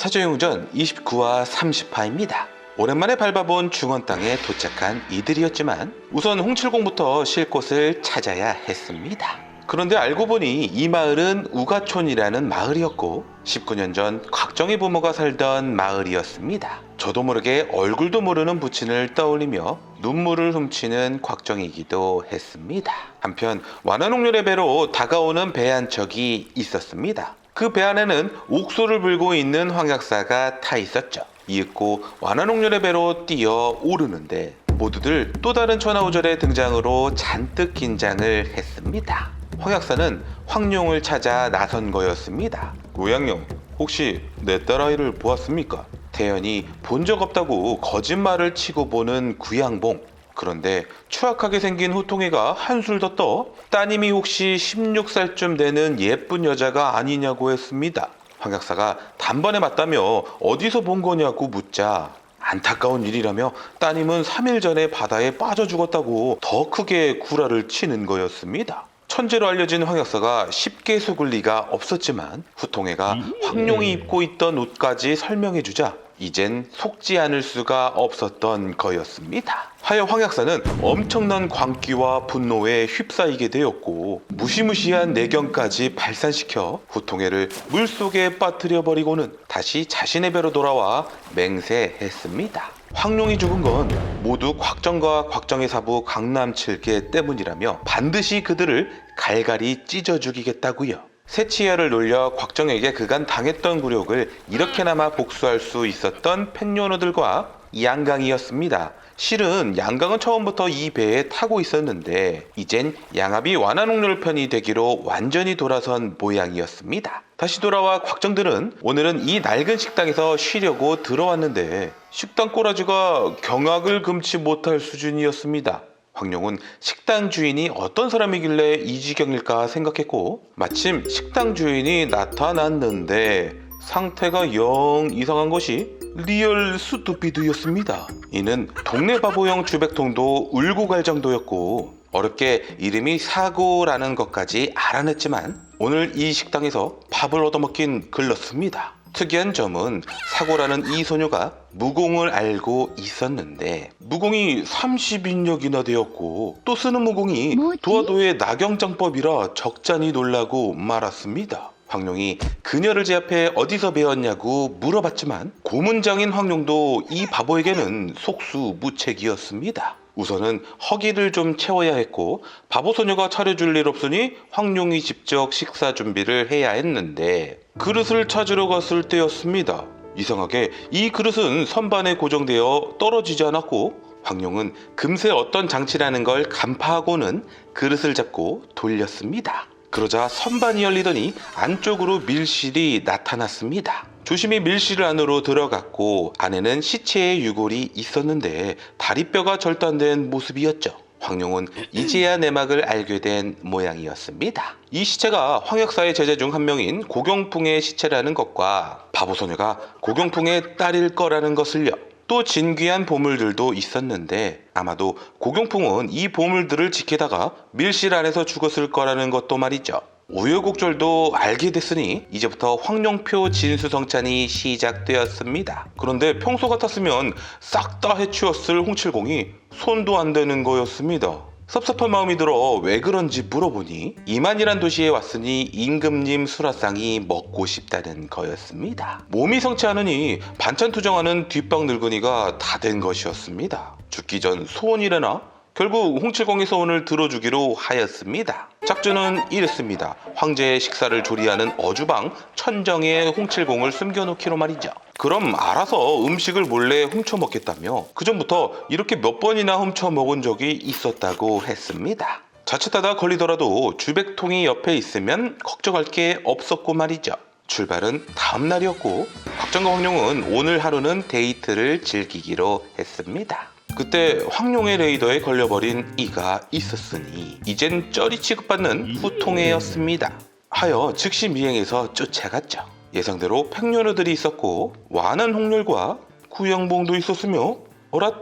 사조용전 29화 30화입니다. 오랜만에 밟아본 중원 땅에 도착한 이들이었지만 우선 홍칠공부터 쉴 곳을 찾아야 했습니다. 그런데 알고 보니 이 마을은 우가촌이라는 마을이었고 19년 전 곽정희 부모가 살던 마을이었습니다. 저도 모르게 얼굴도 모르는 부친을 떠올리며 눈물을 훔치는 곽정이기도 했습니다. 한편 완화농렬의 배로 다가오는 배 한 척이 있었습니다. 그 배 안에는 옥소를 불고 있는 황약사가 타 있었죠. 이윽고 완화농렬의 배로 뛰어 오르는데 모두들 또 다른 천하우절의 등장으로 잔뜩 긴장을 했습니다. 황약사는 황룡을 찾아 나선 거였습니다. 고양룡, 혹시 내 딸아이를 보았습니까? 태연이 본 적 없다고 거짓말을 치고 보는 구양봉. 그런데 추악하게 생긴 후통이가 한술 더 떠 따님이 혹시 16살쯤 되는 예쁜 여자가 아니냐고 했습니다. 황약사가 단번에 맞다며 어디서 본 거냐고 묻자 안타까운 일이라며 따님은 3일 전에 바다에 빠져 죽었다고 더 크게 구라를 치는 거였습니다. 천재로 알려진 황약사가 쉽게 속을 리가 없었지만 후통애가 황룡이 입고 있던 옷까지 설명해주자 이젠 속지 않을 수가 없었던 거였습니다. 하여 황약사는 엄청난 광기와 분노에 휩싸이게 되었고 무시무시한 내경까지 발산시켜 후통애를 물속에 빠뜨려 버리고는 다시 자신의 배로 돌아와 맹세했습니다. 황룡이 죽은 건 모두 곽정과 곽정의 사부 강남 7개 때문이라며 반드시 그들을 갈갈이 찢어 죽이겠다고요. 세치야를 놀려 곽정에게 그간 당했던 굴욕을 이렇게나마 복수할 수 있었던 팽료노들과 양강이었습니다. 실은 양강은 처음부터 이 배에 타고 있었는데 이젠 양압이 완화농렬 편이 되기로 완전히 돌아선 모양이었습니다. 다시 돌아와 곽정들은 오늘은 이 낡은 식당에서 쉬려고 들어왔는데 식당 꼬라지가 경악을 금치 못할 수준이었습니다. 황룡은 식당 주인이 어떤 사람이길래 이 지경일까 생각했고 마침 식당 주인이 나타났는데 상태가 영 이상한 것이 리얼 스투피드였습니다. 이는 동네 바보형 주백통도 울고 갈 정도였고 어렵게 이름이 사고라는 것까지 알아냈지만 오늘 이 식당에서 밥을 얻어먹긴 글렀습니다. 특이한 점은 사고라는 이 소녀가 무공을 알고 있었는데 무공이 30인력이나 되었고 또 쓰는 무공이 도화도의 낙영장법이라 적잖이 놀라고 말았습니다. 황룡이 그녀를 제압해 어디서 배웠냐고 물어봤지만 고문장인 황룡도 이 바보에게는 속수무책이었습니다. 우선은 허기를 좀 채워야 했고 바보소녀가 차려줄 일 없으니 황룡이 직접 식사 준비를 해야 했는데 그릇을 찾으러 갔을 때였습니다. 이상하게 이 그릇은 선반에 고정되어 떨어지지 않았고 황룡은 금세 어떤 장치라는 걸 간파하고는 그릇을 잡고 돌렸습니다. 그러자 선반이 열리더니 안쪽으로 밀실이 나타났습니다. 조심히 밀실 안으로 들어갔고 안에는 시체의 유골이 있었는데 다리뼈가 절단된 모습이었죠. 황룡은 이제야 내막을 알게 된 모양이었습니다. 이 시체가 황약사의 제자 중 한 명인 고경풍의 시체라는 것과 바보소녀가 고경풍의 딸일 거라는 것을요. 또 진귀한 보물들도 있었는데 아마도 고경풍은 이 보물들을 지키다가 밀실 안에서 죽었을 거라는 것도 말이죠. 우여곡절도 알게 됐으니 이제부터 황룡표 진수성찬이 시작되었습니다. 그런데 평소 같았으면 싹 다 해치웠을 홍칠공이 손도 안 대는 거였습니다. 섭섭한 마음이 들어 왜 그런지 물어보니 이만이란 도시에 왔으니 임금님 수라상이 먹고 싶다는 거였습니다. 몸이 성치 않으니 반찬 투정하는 뒷방 늙은이가 다 된 것이었습니다. 죽기 전 소원이래나? 결국 홍칠공의 소원을 들어주기로 하였습니다. 작전은 이랬습니다. 황제의 식사를 조리하는 어주방 천정에 홍칠공을 숨겨놓기로 말이죠. 그럼 알아서 음식을 몰래 훔쳐먹겠다며 그전부터 이렇게 몇 번이나 훔쳐먹은 적이 있었다고 했습니다. 자칫하다 걸리더라도 주백통이 옆에 있으면 걱정할 게 없었고 말이죠. 출발은 다음 날이었고 곽정과 황룡은 오늘 하루는 데이트를 즐기기로 했습니다. 그때 황룡의 레이더에 걸려버린 이가 있었으니 이젠 쩌리 취급받는 후통애였습니다. 하여 즉시 미행해서 쫓아갔죠. 예상대로 팽료녀들이 있었고 완한 홍렬과 구양봉도 있었으며 어랏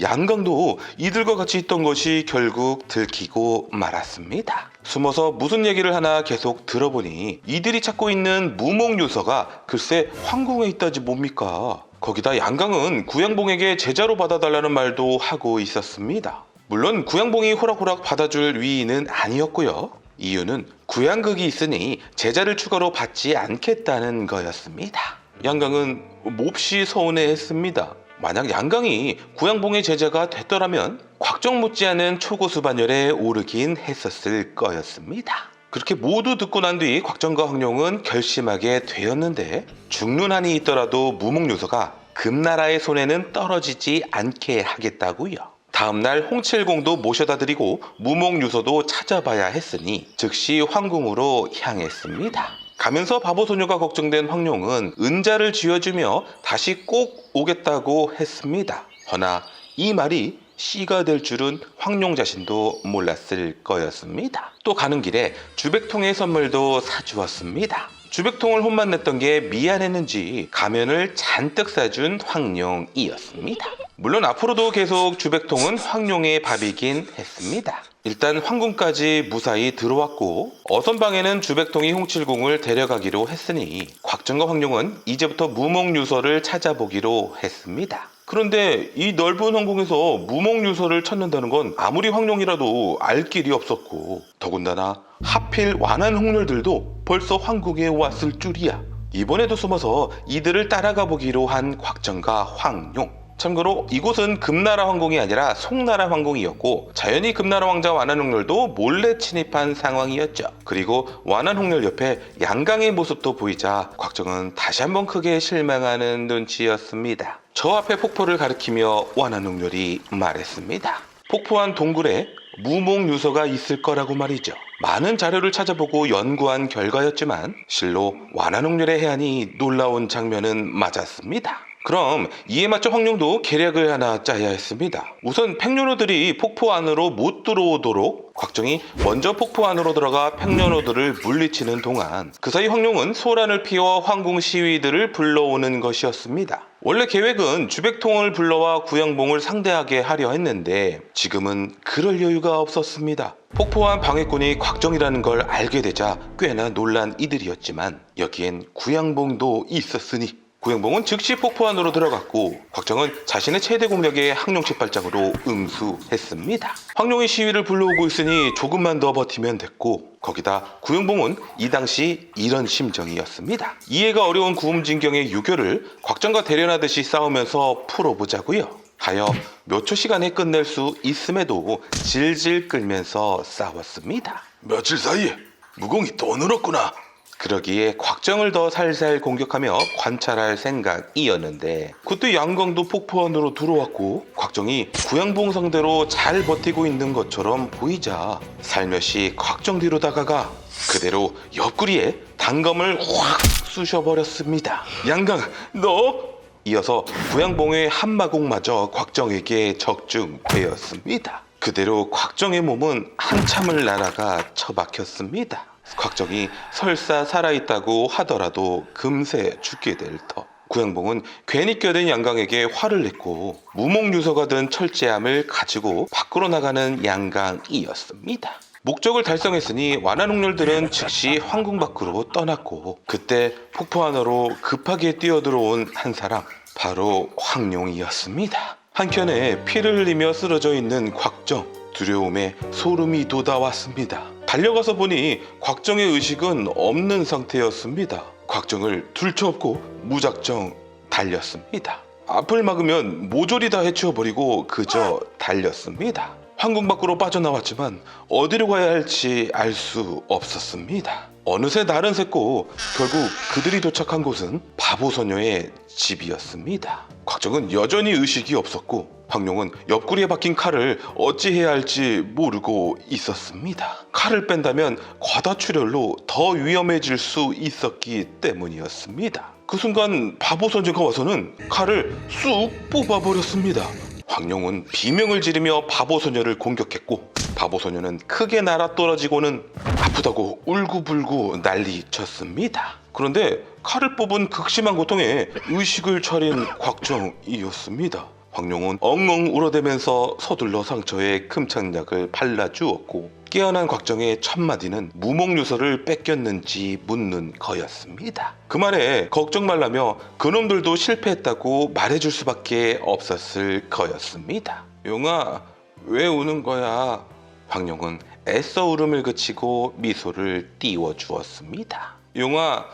양강도 이들과 같이 있던 것이 결국 들키고 말았습니다. 숨어서 무슨 얘기를 하나 계속 들어보니 이들이 찾고 있는 무목유서가 글쎄 황궁에 있다지 뭡니까. 거기다 양강은 구양봉에게 제자로 받아달라는 말도 하고 있었습니다. 물론 구양봉이 호락호락 받아줄 위인은 아니었고요. 이유는 구양극이 있으니 제자를 추가로 받지 않겠다는 거였습니다. 양강은 몹시 서운해했습니다. 만약 양강이 구양봉의 제자가 됐더라면 곽정 못지않은 초고수 반열에 오르긴 했었을 거였습니다. 그렇게 모두 듣고 난 뒤 곽정과 황룡은 결심하게 되었는데 죽는 한이 있더라도 무목요소가 금나라의 손에는 떨어지지 않게 하겠다고요. 다음날 홍칠공도 모셔다 드리고 무목유서도 찾아봐야 했으니 즉시 황궁으로 향했습니다. 가면서 바보소녀가 걱정된 황룡은 은자를 쥐어주며 다시 꼭 오겠다고 했습니다. 허나 이 말이 씨가 될 줄은 황룡 자신도 몰랐을 거였습니다. 또 가는 길에 주백통의 선물도 사주었습니다. 주백통을 혼만 냈던 게 미안했는지 가면을 잔뜩 사준 황룡이었습니다. 물론 앞으로도 계속 주백통은 황룡의 밥이긴 했습니다. 일단 황궁까지 무사히 들어왔고 어선방에는 주백통이 홍칠공을 데려가기로 했으니 곽정과 황룡은 이제부터 무목유서를 찾아보기로 했습니다. 그런데 이 넓은 황궁에서 무목유서를 찾는다는 건 아무리 황룡이라도 알 길이 없었고 더군다나 하필 완한 홍렬들도 벌써 황궁에 왔을 줄이야. 이번에도 숨어서 이들을 따라가 보기로 한 곽정과 황룡. 참고로 이곳은 금나라 황궁이 아니라 송나라 황궁이었고 자연히 금나라 왕자 완한홍렬도 몰래 침입한 상황이었죠. 그리고 완한홍렬 옆에 양강의 모습도 보이자 곽정은 다시 한번 크게 실망하는 눈치였습니다. 저 앞에 폭포를 가리키며 완한홍렬이 말했습니다. 폭포한 동굴에 무목유서가 있을 거라고 말이죠. 많은 자료를 찾아보고 연구한 결과였지만 실로 완한홍렬의 해안이 놀라운 장면은 맞았습니다. 그럼 이에 맞춰 황룡도 계략을 하나 짜야 했습니다. 우선 팽려노들이 폭포 안으로 못 들어오도록 곽정이 먼저 폭포 안으로 들어가 팽려노들을 물리치는 동안 그 사이 황룡은 소란을 피워 황궁 시위들을 불러오는 것이었습니다. 원래 계획은 주백통을 불러와 구양봉을 상대하게 하려 했는데 지금은 그럴 여유가 없었습니다. 폭포한 방해꾼이 곽정이라는 걸 알게 되자 꽤나 놀란 이들이었지만 여기엔 구양봉도 있었으니 구양봉은 즉시 폭포 안으로 들어갔고 곽정은 자신의 최대 공략에 항룡책발장으로 응수했습니다. 황룡의 시위를 불러오고 있으니 조금만 더 버티면 됐고 거기다 구양봉은 이 당시 이런 심정이었습니다. 이해가 어려운 구음진경의 유교를 곽정과 대련하듯이 싸우면서 풀어보자고요. 하여 몇 초 시간에 끝낼 수 있음에도 질질 끌면서 싸웠습니다. 며칠 사이에 무공이 또 늘었구나. 그러기에 곽정을 더 살살 공격하며 관찰할 생각이었는데 그때 양강도 폭포 안으로 들어왔고 곽정이 구양봉 상대로 잘 버티고 있는 것처럼 보이자 살며시 곽정 뒤로 다가가 그대로 옆구리에 단검을 확 쑤셔버렸습니다. 양강 너! 이어서 구양봉의 한마공마저 곽정에게 적중되었습니다. 그대로 곽정의 몸은 한참을 날아가 처박혔습니다. 곽정이 설사 살아있다고 하더라도 금세 죽게 될 터. 구양봉은 괜히 껴든 양강에게 화를 냈고 무목유서가 든 철제함을 가지고 밖으로 나가는 양강이었습니다. 목적을 달성했으니 완한홍렬들은 즉시 황궁 밖으로 떠났고 그때 폭포 안으로 급하게 뛰어들어온 한 사람 바로 황룡이었습니다. 한켠에 피를 흘리며 쓰러져 있는 곽정. 두려움에 소름이 돋아왔습니다. 달려가서 보니 곽정의 의식은 없는 상태였습니다. 곽정을 둘쳐엎고 무작정 달렸습니다. 앞을 막으면 모조리 다 해치워버리고 그저 달렸습니다. 황궁 밖으로 빠져나왔지만 어디로 가야 할지 알 수 없었습니다. 어느새 날은 샜고 결국 그들이 도착한 곳은 바보소녀의 집이었습니다. 곽정은 여전히 의식이 없었고 황룡은 옆구리에 박힌 칼을 어찌해야 할지 모르고 있었습니다. 칼을 뺀다면 과다출혈로 더 위험해질 수 있었기 때문이었습니다. 그 순간 바보소녀가 와서는 칼을 쑥 뽑아버렸습니다. 황룡은 비명을 지르며 바보소녀를 공격했고 바보소녀는 크게 날아 떨어지고는 아프다고 울고불고 난리쳤습니다. 그런데 칼을 뽑은 극심한 고통에 의식을 차린 곽정이었습니다. 황룡은 엉엉 울어대면서 서둘러 상처에 금창약을 발라주었고 깨어난 곽정의 첫 마디는 무목유서를 뺏겼는지 묻는 거였습니다. 그 말에 걱정 말라며 그놈들도 실패했다고 말해줄 수밖에 없었을 거였습니다. 용아, 왜 우는 거야? 황룡은 애써 울음을 그치고 미소를 띄워주었습니다. 용아,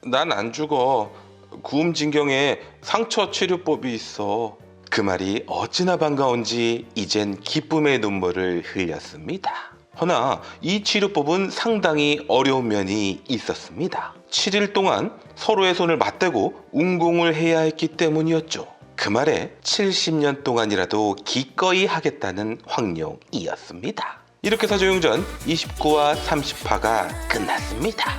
난 안 죽어. 구음진경에 상처 치료법이 있어. 그 말이 어찌나 반가운지 이젠 기쁨의 눈물을 흘렸습니다. 허나 이 치료법은 상당히 어려운 면이 있었습니다. 7일 동안 서로의 손을 맞대고 운공을 해야 했기 때문이었죠. 그 말에 70년 동안이라도 기꺼이 하겠다는 황룡이었습니다. 이렇게 사조용전 29화 30화가 끝났습니다.